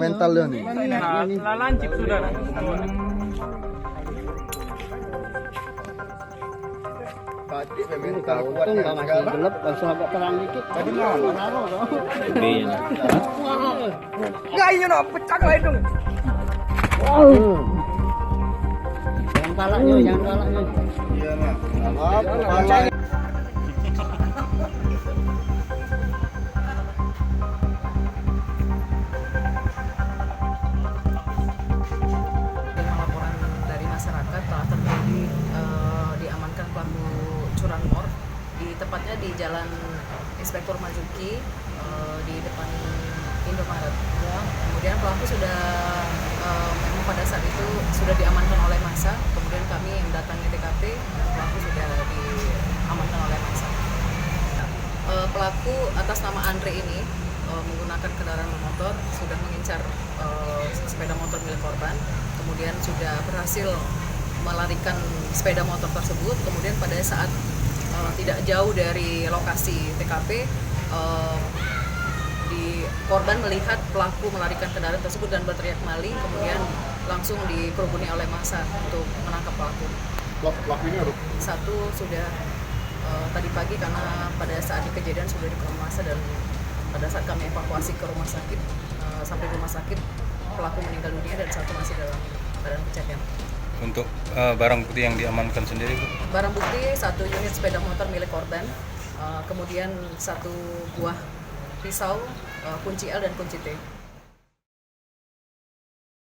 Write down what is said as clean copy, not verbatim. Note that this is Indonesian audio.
Mental dia nih. Lancip sudah. Untung nggak masih gelap, langsung agak terang dikit. Tadi mau naruh dong. Enggak ini no, pecah lah itu. Jangan kalahnya, jangan kalahnya. Iya mah. Apa-apa. Laporan dari masyarakat telah terjadi diamankan pelaku curanmor tepatnya di Jalan Inspektur Marzuki di depan Indomaret. Ya. Kemudian pelaku sudah memang pada saat itu sudah diamankan oleh massa. Kemudian kami yang datangi TKP dan pelaku sudah diamankan oleh massa. Pelaku atas nama Andre ini menggunakan kendaraan motor sudah mengincar sepeda motor milik korban, kemudian sudah berhasil melarikan sepeda motor tersebut. Kemudian pada saat tidak jauh dari lokasi TKP, korban melihat pelaku melarikan kendaraan tersebut dan berteriak maling, kemudian langsung dikerubuni oleh massa untuk menangkap pelaku. Pelaku ini ada satu sudah tadi pagi karena pada saat kejadian sudah dikerubuni massa, dan pada saat kami evakuasi ke rumah sakit, sampai rumah sakit pelaku meninggal dunia dan satu masih dalam keadaan pencarian. Untuk barang bukti yang diamankan sendiri, Bu? Barang bukti 1 unit sepeda motor milik korban, kemudian 1 buah pisau, kunci L dan kunci T.